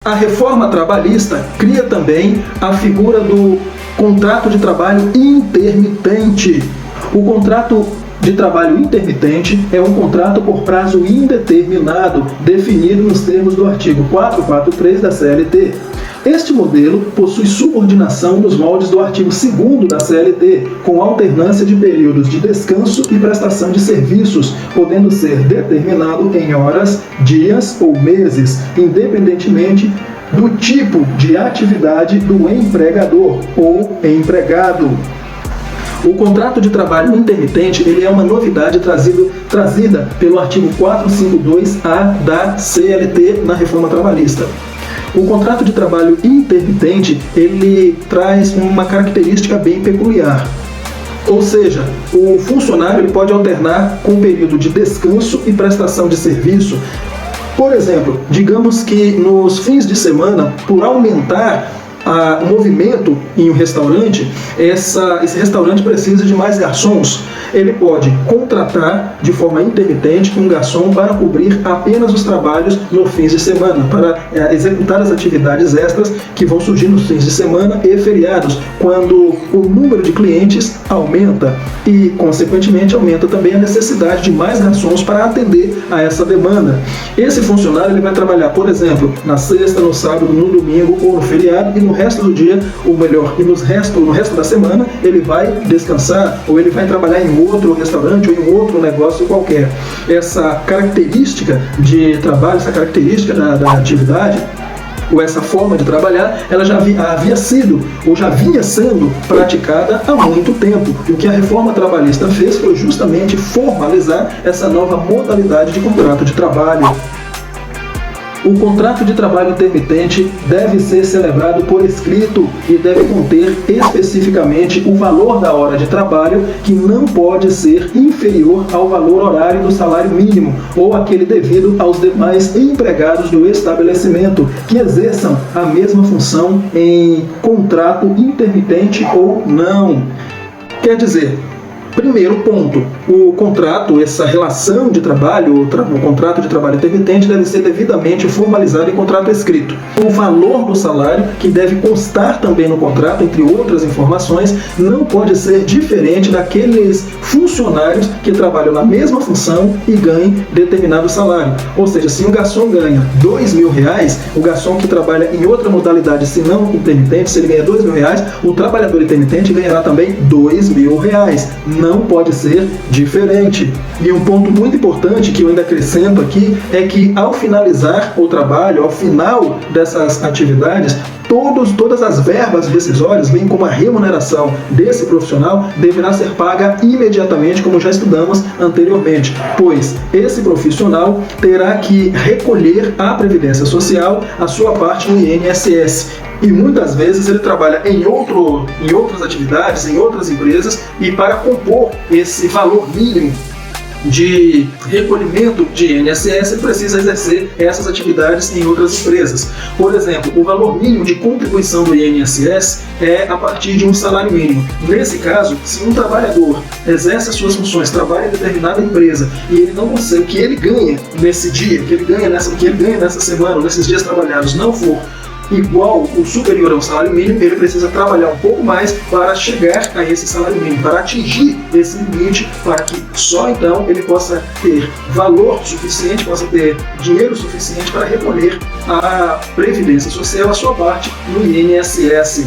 A reforma trabalhista cria também a figura do contrato de trabalho intermitente. O contrato de trabalho intermitente é um contrato por prazo indeterminado, definido nos termos do artigo 443 da CLT. Este modelo possui subordinação nos moldes do artigo 2º da CLT, com alternância de períodos de descanso e prestação de serviços, podendo ser determinado em horas, dias ou meses, independentemente do tipo de atividade do empregador ou empregado. O contrato de trabalho intermitente ele é uma novidade trazida pelo artigo 452-A da CLT na reforma trabalhista. O contrato de trabalho intermitente ele traz uma característica bem peculiar. Ou seja, o funcionário ele pode alternar com período de descanso e prestação de serviço. Por exemplo, digamos que nos fins de semana, por aumentar o movimento em um restaurante, esse restaurante precisa de mais garçons. Ele pode contratar de forma intermitente um garçom para cobrir apenas os trabalhos nos fins de semana, para executar as atividades extras que vão surgir nos fins de semana e feriados, quando o número de clientes aumenta e, consequentemente, aumenta também a necessidade de mais garçons para atender a essa demanda. Esse funcionário ele vai trabalhar, por exemplo, na sexta, no sábado, no domingo ou no feriado, e no resto do dia, ou melhor, e no resto da semana, ele vai descansar ou ele vai trabalhar em outro restaurante ou em outro negócio qualquer. Essa característica de trabalho, essa característica da atividade, ou essa forma de trabalhar, ela já havia sido, ou já vinha sendo praticada há muito tempo. E o que a reforma trabalhista fez foi justamente formalizar essa nova modalidade de contrato de trabalho. O contrato de trabalho intermitente deve ser celebrado por escrito e deve conter especificamente o valor da hora de trabalho, que não pode ser inferior ao valor horário do salário mínimo ou aquele devido aos demais empregados do estabelecimento que exerçam a mesma função em contrato intermitente ou não. Quer dizer, primeiro ponto, o contrato, essa relação de trabalho, o contrato de trabalho intermitente deve ser devidamente formalizado em contrato escrito. O valor do salário, que deve constar também no contrato, entre outras informações, não pode ser diferente daqueles funcionários que trabalham na mesma função e ganhem determinado salário. Ou seja, se um garçom ganha R$2.000, o garçom que trabalha em outra modalidade, se não intermitente, se ele ganha R$2.000, o trabalhador intermitente ganhará também R$2.000. Não pode ser diferente. E um ponto muito importante que eu ainda acrescento aqui é que ao finalizar o trabalho, ao final dessas atividades, todas as verbas decisórias, bem como a remuneração desse profissional, deverá ser paga imediatamente, como já estudamos anteriormente, pois esse profissional terá que recolher à Previdência Social a sua parte no INSS. E muitas vezes ele trabalha em outras atividades, em outras empresas, e para compor esse valor mínimo de recolhimento de INSS, ele precisa exercer essas atividades em outras empresas. Por exemplo, o valor mínimo de contribuição do INSS é a partir de um salário mínimo. Nesse caso, se um trabalhador exerce as suas funções, trabalha em determinada empresa e ele não consegue, o que ele ganha nesse dia, o que ele ganha nessa semana, nesses dias trabalhados, não for igual ou superior ao salário mínimo, ele precisa trabalhar um pouco mais para chegar a esse salário mínimo, para atingir esse limite, para que só então ele possa ter valor suficiente, possa ter dinheiro suficiente para recolher a Previdência Social, a sua parte no INSS.